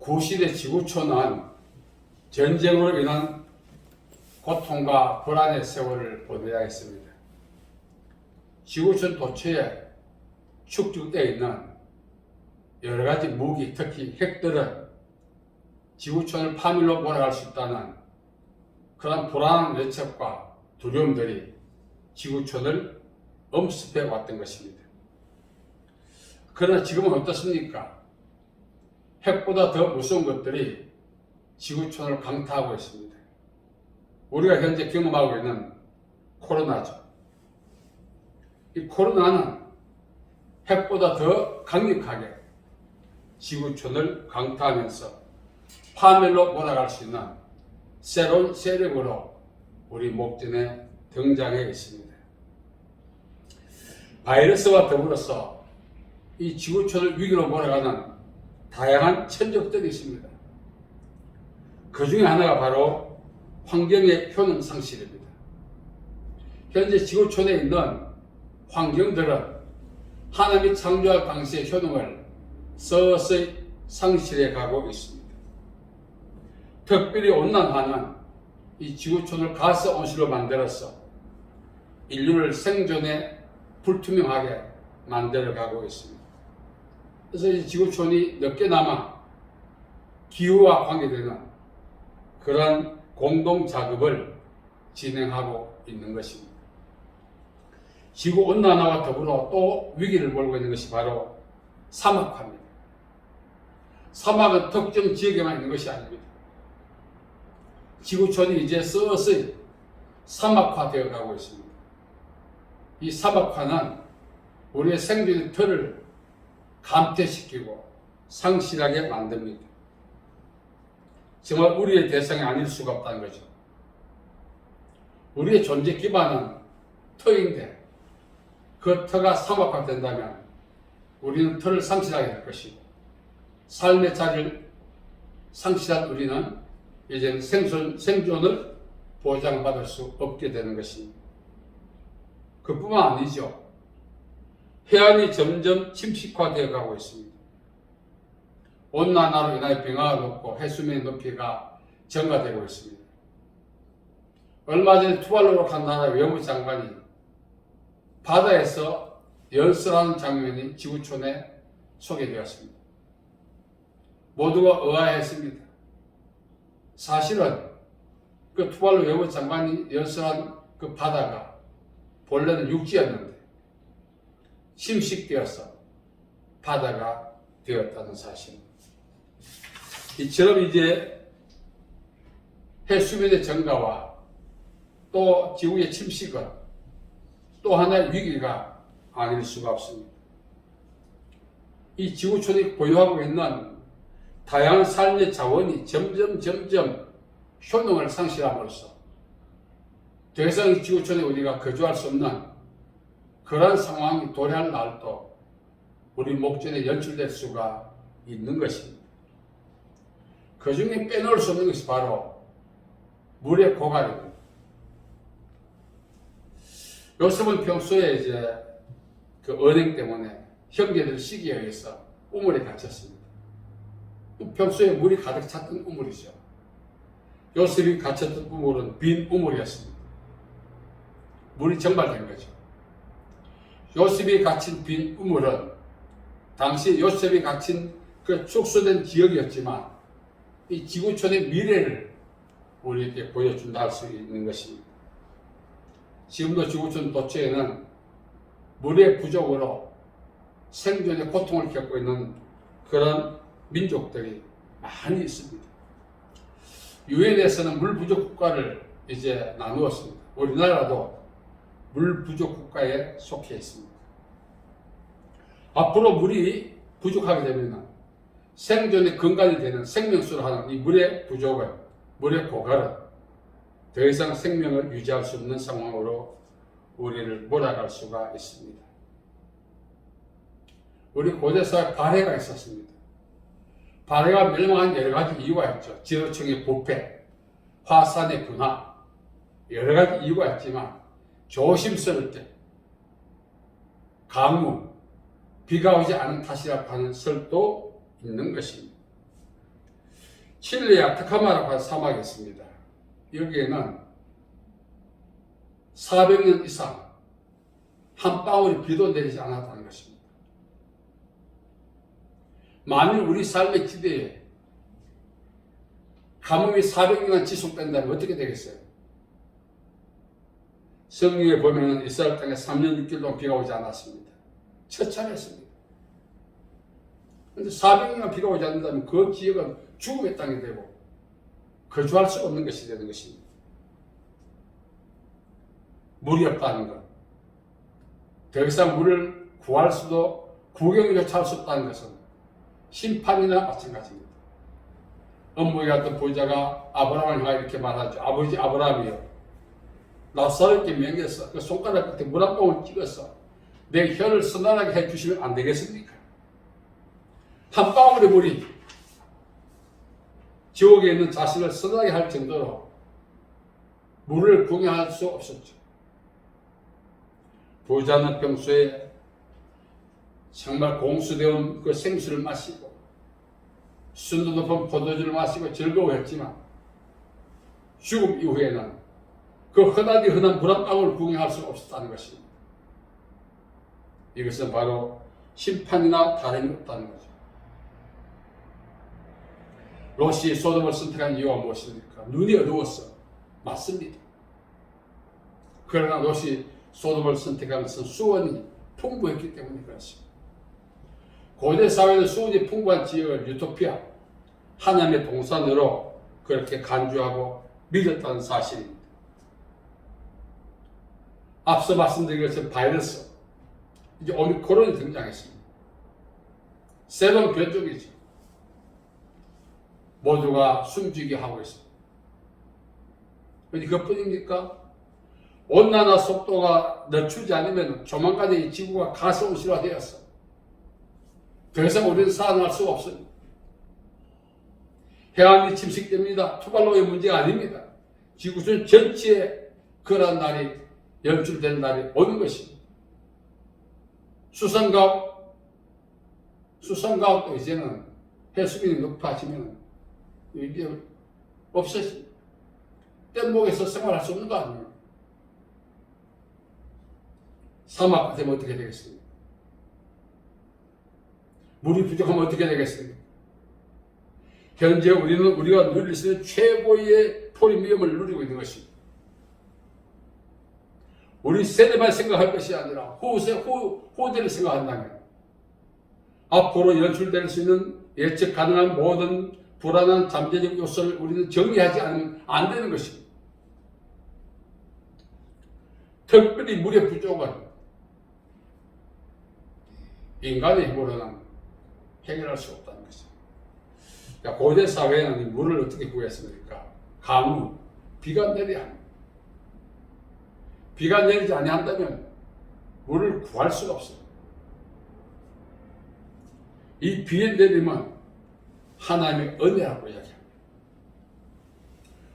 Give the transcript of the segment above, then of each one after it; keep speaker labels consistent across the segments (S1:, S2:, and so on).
S1: 구시대 지구촌은 전쟁으로 인한 고통과 불안의 세월을 보내야 했습니다. 지구촌 도처에 축적되어 있는 여러 가지 무기, 특히 핵들은 지구촌을 파멸로 몰아갈 수 있다는 그런 불안한 외척과 두려움들이 지구촌을 엄습해 왔던 것입니다. 그러나 지금은 어떻습니까? 핵보다 더 무서운 것들이 지구촌을 강타하고 있습니다. 우리가 현재 경험하고 있는 코로나죠. 이 코로나는 핵보다 더 강력하게 지구촌을 강타하면서 파멸로 몰아갈 수 있는 새로운 세력으로 우리 목전에 등장해 있습니다. 바이러스와 더불어서 이 지구촌을 위기로 몰아가는 다양한 천적들이 있습니다. 그 중에 하나가 바로 환경의 효능 상실입니다. 현재 지구촌에 있는 환경들은 하나님이 창조할 당시의 효능을 서서히 상실해 가고 있습니다. 특별히 온난화는 이 지구촌을 가스 온실로 만들어서 인류를 생존에 불투명하게 만들어 가고 있습니다. 그래서 이 지구촌이 늦게나마 기후와 관계되는 그런 공동 작업을 진행하고 있는 것입니다. 지구 온난화와 더불어 또 위기를 몰고 있는 것이 바로 사막화입니다. 사막은 특정 지역에만 있는 것이 아닙니다. 지구촌이 이제 서서히 사막화되어 가고 있습니다. 이 사막화는 우리의 생존의 틀을 감퇴시키고 상실하게 만듭니다. 정말 우리의 대상이 아닐 수가 없다는 거죠. 우리의 존재 기반은 터인데 그 터가 사막화된다면 우리는 터를 상실하게 될 것이고 삶의 자리를 상실한 우리는 이제는 생존을 보장받을 수 없게 되는 것입니다. 그뿐만 아니죠. 해안이 점점 침식화되어 가고 있습니다. 온난화로 인하여 빙하가 높고 해수면의 높이가 증가되고 있습니다. 얼마 전에 투발루로 간 나라 외무장관이 바다에서 열설하는 장면이 지구촌에 소개되었습니다. 모두가 의아했습니다. 사실은 그 투발루 외무장관이 열설한 그 바다가 본래는 육지였는데 침식되어서 바다가 되었다는 사실입니다. 이처럼 이제 해수면의 증가와 또 지구의 침식은 또 하나의 위기가 아닐 수가 없습니다. 이 지구촌이 보유하고 있는 다양한 삶의 자원이 점점 효능을 상실함으로써 더 이상 이 지구촌에 우리가 거주할 수 없는 그러한 상황이 도래할 날도 우리 목전에 연출될 수가 있는 것입니다. 그 중에 빼놓을 수 없는 것이 바로 물의 고갈입니다. 요셉은 평소에 이제 그 언행 때문에 형제들 시기에 의해서 우물에 갇혔습니다. 평소에 물이 가득 찼던 우물이죠. 요셉이 갇혔던 우물은 빈 우물이었습니다. 물이 증발된 거죠. 요셉이 갇힌 빈 우물은 당시 요셉이 갇힌 그 축소된 지역이었지만 이 지구촌의 미래를 우리에게 보여준다 할 수 있는 것입니다. 지금도 지구촌 도처에는 물의 부족으로 생존의 고통을 겪고 있는 그런 민족들이 많이 있습니다. 유엔에서는 물 부족 국가를 이제 나누었습니다. 우리나라도 물 부족 국가에 속해 있습니다. 앞으로 물이 부족하게 되면 생존의 근간이 되는 생명수로 하는 이 물의 부족은, 물의 고갈은 더 이상 생명을 유지할 수 없는 상황으로 우리를 몰아갈 수가 있습니다. 우리 고대사에 발해가 있었습니다. 발해가 멸망한 여러 가지 이유가 있죠. 지어청의 부패, 화산의 분화, 여러 가지 이유가 있지만 조심스러울 때 강우, 비가 오지 않은 탓이라고 하는 설도 있는 것입니다. 칠레 아타카마라고 하는 사막이 있습니다. 여기에는 400년 이상 한 방울의 비도 내리지 않았다는 것입니다. 만일 우리 삶의 지대에 가뭄이 400년간 지속된다면 어떻게 되겠어요? 성경에 보면 이스라엘 땅에 3년 6개월 동안 비가 오지 않았습니다. 처참했습니다. 그런데 400년간 비가 오지 않는다면 그 지역은 죽음의 땅이 되고 거주할 수 없는 것이 되는 것입니다. 물이 없다는 것, 더 이상 물을 구할 수도 구경조차 할 수 없다는 것은 심판이나 마찬가지입니다. 엄목에 갔던 보자가 아브라함을 향해 이렇게 말하죠. 아버지 아브라함이여, 나사렛께 명했어. 그 손가락 끝에 물 한 방울 찍어서 내 혀를 선하게 해주시면 안 되겠습니까? 한 방울의 물이 지옥에 있는 자신을 선하게 할 정도로 물을 구경할 수 없었죠. 부자는 평소에 정말 공수되온 그 생수를 마시고 순도 높은 포도주를 마시고 즐거워했지만 죽음 이후에는 그 흔하디 흔한 물 한 방울 구경할 수 없었다는 것입니다. 이것은 바로 심판이나 다름이 없다는 거죠. 롯이 소돔을 선택한 이유가 무엇입니까? 눈이 어두웠어. 맞습니다. 그러나 롯이 소돔을 선택한 것은 수원이 풍부했기 때문에 그렇습니다. 고대 사회는 수원이 풍부한 지역을 유토피아, 하나님의 동산으로 그렇게 간주하고 믿었다는 사실입니다. 앞서 말씀드린 것처럼 바이러스, 이제 오미크론이 등장했습니다. 새로운 변종이죠. 모두가 숨지게 하고 있습니다. 그런데 그뿐입니까? 온난화 속도가 늦추지 않으면 조만간 이 지구가 가스온실화되었어. 더 이상 우리는 살아날 수가 없습니다. 해안이 침식됩니다. 투발로의 문제가 아닙니다. 지구촌 전체에 그러한 날이 연출되는 날이 오는 것입니다. 수상가옥도 이제는 해수면이 높아지면 이게 없어집니다. 뗏목에서 생활할 수 없는 거 아니에요. 사막 되면 어떻게 되겠습니까? 물이 부족하면 어떻게 되겠습니까? 현재 우리가 누릴 수 있는 최고의 프리미엄을 누리고 있는 것입니다. 우리 세대만 생각할 것이 아니라 후대를 생각한다면 앞으로 연출될 수 있는 예측 가능한 모든 불안한 잠재적 요소를 우리는 정리하지 않으면 안 되는 것입니다. 특별히 물의 부족은 인간의 힘으로는 해결할 수 없다는 것입니다. 고대 사회는 물을 어떻게 구했습니까? 강우, 비가 내려야 합니다. 비가 내리지 아니한다면 물을 구할 수가 없습니다. 이 비의 내림은 하나님의 은혜라고 이야기합니다.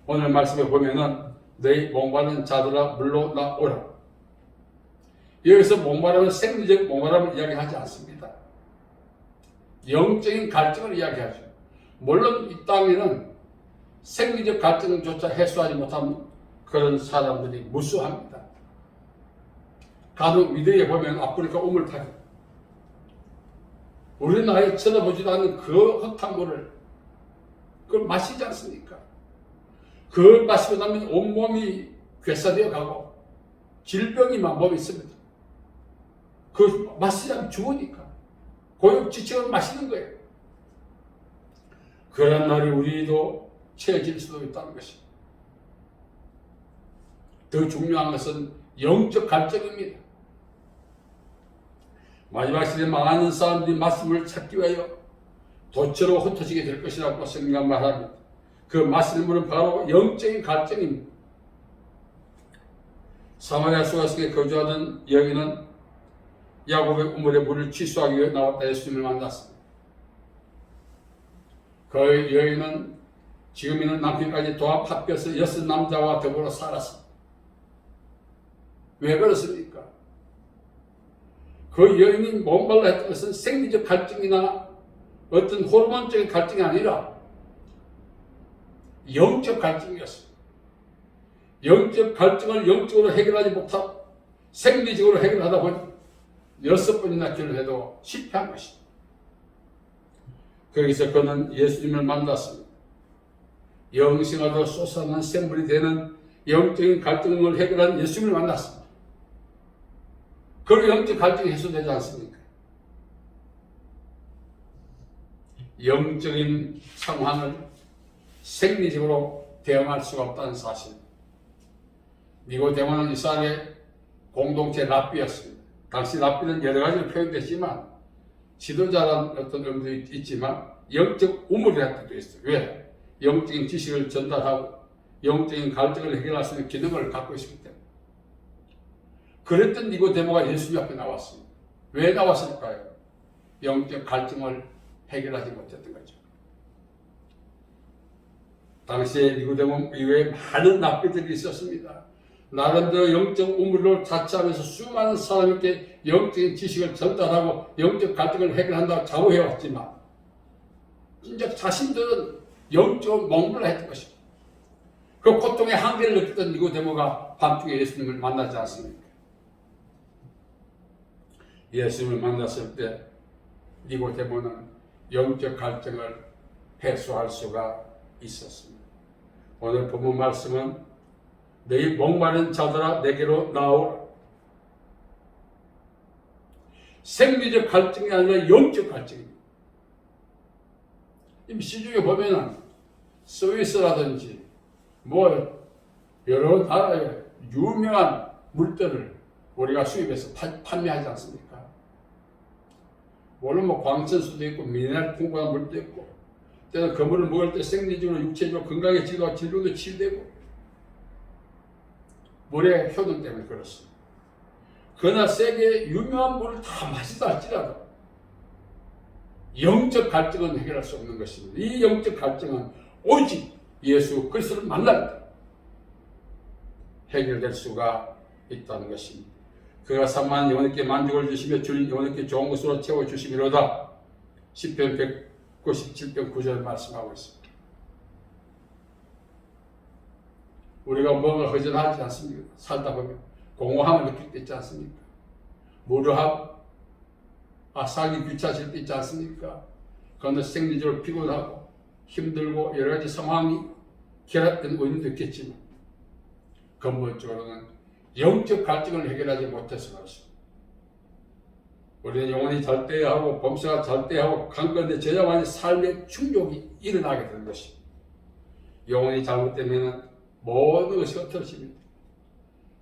S1: 오늘 말씀에 보면은 너희 목마른 자들아 물로 나오라. 여기서 목마름은 생리적 목마름을 이야기하지 않습니다. 영적인 갈증을 이야기하죠. 물론 이 땅에는 생리적 갈증조차 해소하지 못한 그런 사람들이 무수합니다. 간혹 미대에 보면 아프리카 우물타기, 우리 나라에 쳐다보지도 않는 그 흙탕물을 그걸 마시지 않습니까? 그걸 마시고 나면 온몸이 괴사되어 가고 질병이 막 몸에 있습니다. 그 마시지 않으면 죽으니까 고육지책을 마시는 거예요. 그런 날이 우리도 채워질 수도 있다는 것입니다. 더 중요한 것은 영적 갈증입니다. 마지막 시대에 많은 사람들이 말씀을 찾기 위하여 도처로 흩어지게 될 것이라고 성경가 말합니다. 그 마시는 물은 바로 영적인 갈증입니다. 사마리아 수가성에 거주하던 여인은 야곱의 우물에 물을 취수하기 위해 나왔다 예수님을 만났습니다. 그 여인은 지금 있는 남편까지 도합 합해서 6 남자와 더불어 살았습니다. 왜 그렇습니까? 그 여인이 목말라 했던 것은 생리적 갈증이나 어떤 호르몬적인 갈증이 아니라 영적 갈증이었습니다. 영적 갈증을 영적으로 해결하지 못하고 생리적으로 해결하다 보니 6번이나 기도해도 실패한 것입니다. 거기서 그는 예수님을 만났습니다. 영생하도 솟아난 샘물이 되는 영적인 갈등을 해결한 예수님을 만났습니다. 그리고 영적 갈등이 해소되지 않습니까? 영적인 상황을 생리적으로 대응할 수가 없다는 사실. 니고데모는 이스라엘의 공동체 랍비였습니다. 당시 랍비는 여러 가지로 표현됐지만 지도자라는 어떤 의미도 있지만 영적 우물이라는 뜻도 있어요. 왜? 영적인 지식을 전달하고 영적인 갈등을 해결할 수 있는 기능을 갖고 있기 때문에. 그랬던 니고데모가 예수님 앞에 나왔습니다. 왜 나왔을까요? 영적 갈등을 해결하지 못했던 거죠. 당시에 니고데모 이외에 많은 랍비들이 있었습니다. 나름대로 영적 우물을 자처하면서 수많은 사람에게 영적인 지식을 전달하고 영적 갈등을 해결한다고 자부해왔지만 진짜 자신들은 영적으로 몽물을 했던 것입니다. 그 고통의 한계를 느꼈던 니고데모가 밤중에 예수님을 만나지 않습니까? 예수님을 만났을 때 니고데모는 영적 갈등을 해소할 수가 있었습니다. 오늘 본문 말씀은 너희 목마른 자들아 내게로 나오라. 생리적 갈등이 아니라 영적 갈등입니다. 이 시중에 보면은 스위스라든지 여러 나라의 유명한 물들을 우리가 수입해서 판매하지 않습니까? 물론 광천수도 있고 미네랄 풍부한 물도 있고 때는 그 물을 먹을 때 생리적으로 육체적으로 건강해지고 질병도 치유되고 물의 효능 때문에 그렇습니다. 그러나 세계의 유명한 물을 다 마시다 할지라도 영적 갈등은 해결할 수 없는 것입니다. 이 영적 갈등은 오직 예수 그리스도를 만날 때 해결될 수가 있다는 것입니다. 그가 산만한 영혼에게 만족을 주시며 주님 영혼에게 좋은 것으로 채워주시미로다. 시편 197편 9절 말씀하고 있습니다. 우리가 뭔가 허전하지 않습니까? 살다 보면 공허함을 느낄 때 있지 않습니까? 무료함, 살기 귀찮을 때 있지 않습니까? 그런데 생리적으로 피곤하고 힘들고 여러 가지 상황이 결합된 원인도 있겠지만 근본적으로는 영적 갈등을 해결하지 못해서 그렇습니다. 우리는 영혼이 잘때하고 범사가 잘때하고 강건데 저자만의 삶의 충격이 일어나게 되는 것입니다. 영혼이 잘못되면 모든 것이 흩어집니다.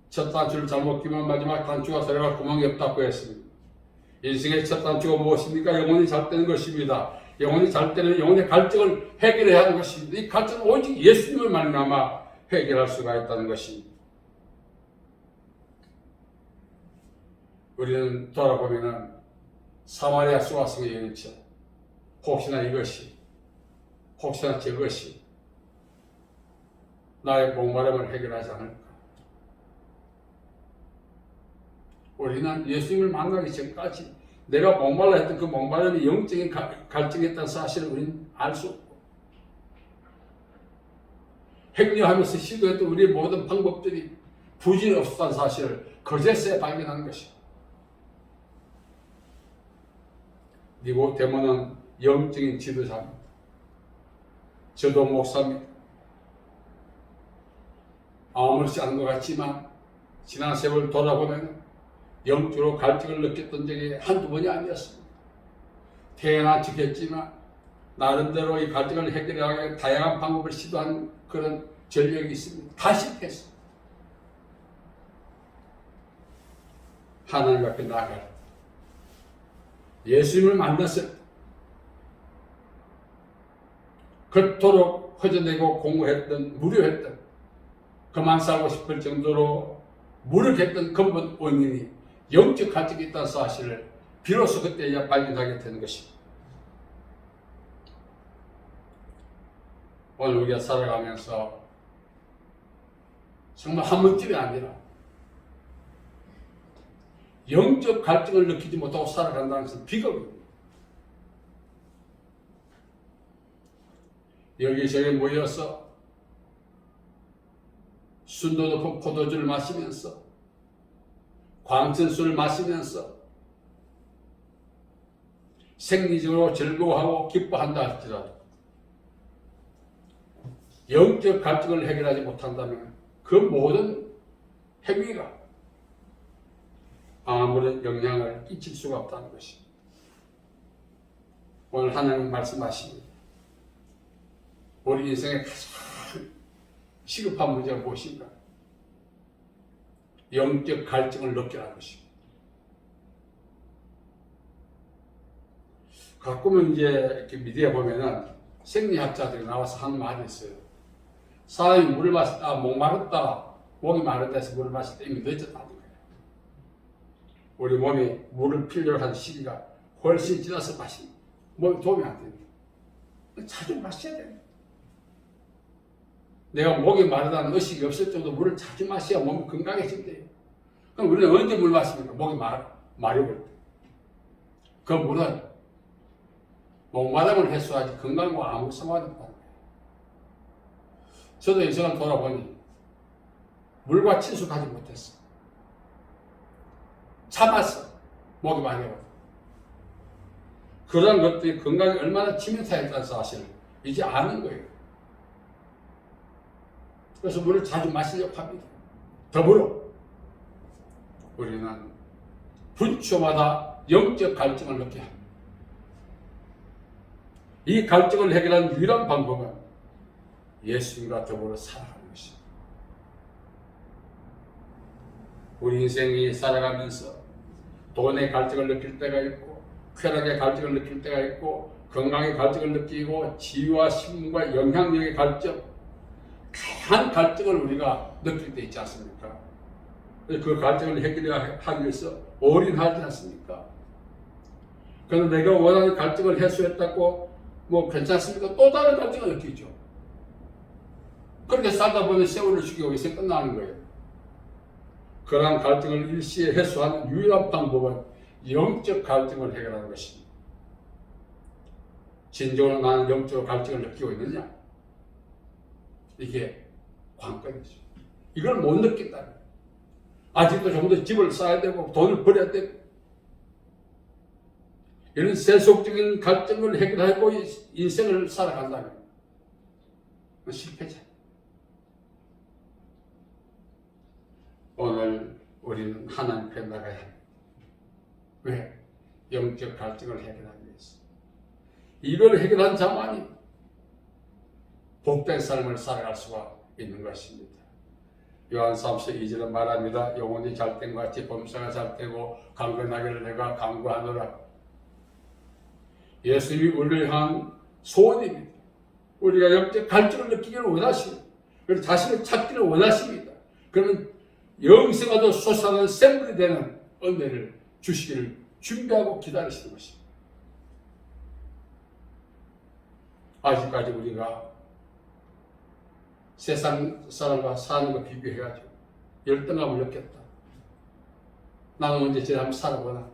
S1: 첫 단추를 잘못 끼면 마지막 단추가 들어갈 구멍이 없다고 했습니다. 인생의 첫 단추가 무엇입니까? 영혼이 잘 되는 것입니다. 영혼이 잘 되는 영혼의 갈등을 해결해야 하는 것입니다. 이 갈등은 오직 예수님을 만나마 해결할 수가 있다는 것입니다. 우리는 돌아보면은 사마리아 수가성의 여인처럼 혹시나 이것이 혹시나 저것이 나의 목마름을 해결하지 않을까? 우리는 예수님을 만나기 전까지 내가 목말라 했던 그 목마름이 영적인 갈증이었다는 사실을 우리는 알 수 없고 행려하면서 시도했던 우리의 모든 방법들이 부질이 없었다는 사실을 그제서야 발견하는 것입니다. 니고데모는 영적인 지도자입니다. 저도 목사입니다. 아무렇지 않은 것 같지만 지난 세월 돌아보면 영적으로 갈증을 느꼈던 적이 한두 번이 아니었습니다. 태어나 지켰지만 나름대로 이 갈증을 해결하기 위해 다양한 방법을 시도한 그런 전력이 있습니다. 다 실패했습니다. 하나님 앞에 나아갈 예수님을 만났을 때 그토록 허전되고 공허했던 무료했던 그만 살고 싶을 정도로 무력했던 근본 원인이 영적 갈증이 있다는 사실을 비로소 그때야 발견하게 되는 것입니다. 오늘 우리가 살아가면서 정말 한 번쯤이 아니라 영적 갈증을 느끼지 못하고 살아간다는 것은 비극입니다. 여기저기 모여서 순도 높은 포도주를 마시면서 광천술을 마시면서 생리적으로 즐거워하고 기뻐한다 할지라도 영적 갈증을 해결하지 못한다면 그 모든 행위가 아무런 영향을 끼칠 수가 없다는 것입니다. 오늘 하나님 말씀하십니다. 우리 인생의 가장 시급한 문제가 무엇인가? 영적 갈증을 느끼라는 것입니다. 가끔은 이제 이렇게 미디어 보면은 생리학자들이 나와서 하는 말이 있어요. 사람이 물을 마시다 목마르다, 목이 마르다 해서 물을 마실 때 이미 늦었다는 거예요. 우리 몸이 물을 필요로 하는 시기가 훨씬 지나서 마시면 몸에 도움이 안 됩니다. 자주 마셔야 됩니다. 내가 목이 마르다는 의식이 없을 정도 물을 자주 마셔야 몸이 건강해진대요. 그럼 우리는 언제 물 마십니까? 목이 마르고 때. 그 물은 목마름을 해소하지 건강과 아무 상관이 없다는 거예요. 저도 인생을 돌아보니 물과 친숙하지 못했어. 참았어. 목이 마르고. 그런 것들이 건강에 얼마나 치명타였다는 사실을 이제 아는 거예요. 그래서 물을 자주 마시려고 합니다. 더불어 우리는 분초마다 영적 갈증을 느껴야 합니다. 이 갈증을 해결하는 유일한 방법은 예수님과 더불어 살아가는 것입니다. 우리 인생이 살아가면서 돈의 갈증을 느낄 때가 있고 쾌락의 갈증을 느낄 때가 있고 건강의 갈증을 느끼고 지위와 신분과 영향력의 갈증, 다양한 갈증을 우리가 느낄 때 있지 않습니까? 그 갈증을 해결하기 위해서 올인하지 않습니까? 그런데 내가 원하는 갈증을 해소했다고 뭐 괜찮습니까? 또 다른 갈증을 느끼죠. 그렇게 살다 보면 세월을 죽이고 이제 끝나는 거예요. 그러한 갈증을 일시에 해소하는 유일한 방법은 영적 갈증을 해결하는 것입니다. 진정으로 나는 영적 갈증을 느끼고 있느냐? 이게 관건이죠. 이걸 못 느낀다면 아직도 좀 더 집을 쌓아야 되고 돈을 벌여야 되고 이런 세속적인 갈증을 해결하고 인생을 살아간다면 실패자. 오늘 우리는 하나님 앞에 나가야 합니다. 왜? 영적 갈증을 해결하기 위해서. 이걸 해결한 자만이 복된 삶을 살아갈 수가 있는 것입니다. 요한 3서 2절은 말합니다. 영혼이 잘된 것 같이 범사가 잘되고 강건하기를 내가 강구하노라. 예수님이 우리를 향한 소원입니다. 우리가 영적 갈증을 느끼기를 원하십니다. 그리고 자신을 찾기를 원하십니다. 그러면 영생하도 솟아나는 샘물이 되는 은혜를 주시기를 준비하고 기다리시는 것입니다. 아직까지 우리가 세상 사람과 사는 거 비교해가지고 열등감을 느꼈다. 나는 언제 저를 한번 살아보나.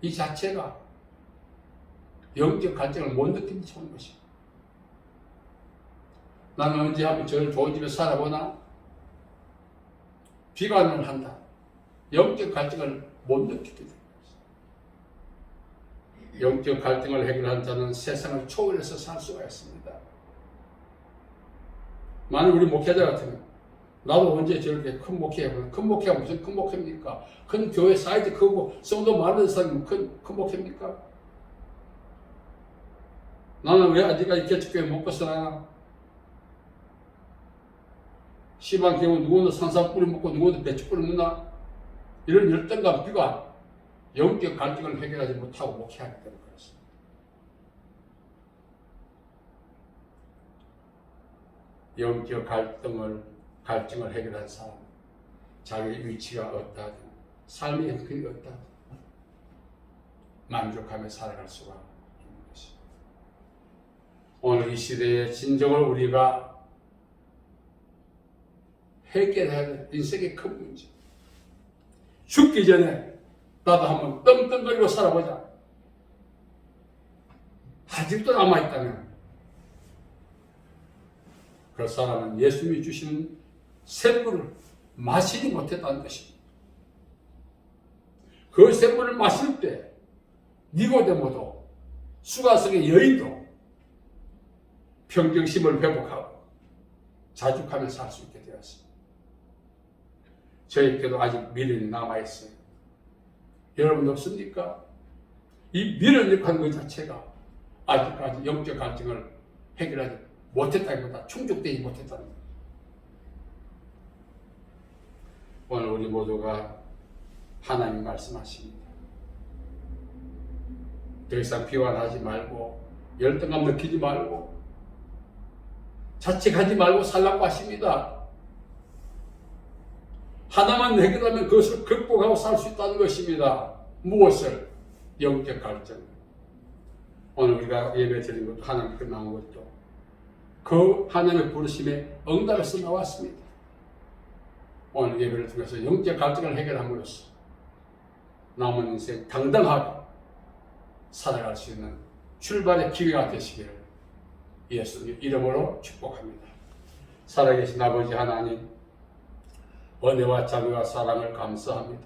S1: 이 자체가 영적 갈증을 못 느끼는 좋은 것입니다. 나는 언제 한번 저를 좋은 집에 살아보나. 비관을 한다. 영적 갈증을 못 느끼게 됩니다. 영적 갈증을 해결한 자는 세상을 초월해서 살 수가 있습니다. 만약 우리 목회자 같으면 나도 언제 저렇게 큰 목회해보나. 큰 목회가 무슨 큰 목회입니까? 큰 교회 사이즈 크고 성도 많은 사람이 큰 목회입니까? 나는 왜 아직까지 개척교회 못 벗어나나? 시방 경우 누구는 산삼 뿌리 먹고 누구는 배추 뿌리 먹나? 이런 열등감, 비관, 영적 갈증을 해결하지 못하고 목회하기 때문에 그렇습니다. 영적 갈증을 해결한 사람, 자기의 위치가 어떠하든 삶의 형편이 어떠하든 만족하며 살아갈 수가 있는 것입니다. 오늘 이 시대에 진정으로 우리가 해결해야 될 인생의 큰 문제. 죽기 전에 나도 한번 떵떵거리고 살아보자. 아직도 남아있다면 그 사람은 예수님이 주시는 샘물을 마시지 못했다는 것입니다. 그 샘물을 마실 때 니고데모도 수가성의 여인도 평정심을 회복하고 자죽하면서 살 수 있게 되었습니다. 저에게도 아직 미련이 남아있어요. 여러분 없습니까? 이 미련력한 것 자체가 아직까지 영적 갈증을 해결하지 못했다기보다 충족되지 못했다는 거예요. 오늘 우리 모두가 하나님 말씀하십니다. 더 이상 비관하지 말고 열등감 느끼지 말고 자책하지 말고 살라고 하십니다. 하나만 해결하면 그것을 극복하고 살 수 있다는 것입니다. 무엇을? 영적 갈증. 오늘 우리가 예배 드린 것도 하나님께 나온 것도 그 하나님의 부르심에 응답해서 나왔습니다. 오늘 예배를 통해서 영적 갈증을 해결함으로써 남은 인생 당당하게 살아갈 수 있는 출발의 기회가 되시기를 예수님 이름으로 축복합니다. 살아계신 아버지 하나님, 은혜와 자비와 사랑을 감사합니다.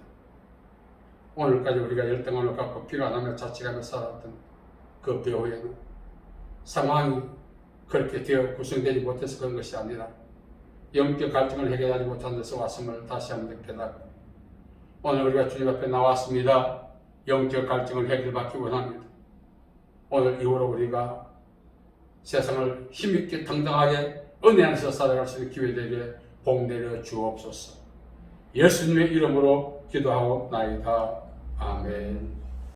S1: 오늘까지 우리가 열등함을 갖고 비관하며 자책하며 살았던 그 배후에는 상황이 그렇게 되어 구성되지 못해서 그런 것이 아니라 영적 갈증을 해결하지 못한 데서 왔음을 다시 한번 깨닫고 오늘 우리가 주님 앞에 나왔습니다. 영적 갈증을 해결받기 원합니다. 오늘 이후로 우리가 세상을 힘있게 당당하게 은혜 안에서 살아갈 수 있는 기회 되게 복 내려 주옵소서. 예수님의 이름으로 기도하고 나이다. 아멘.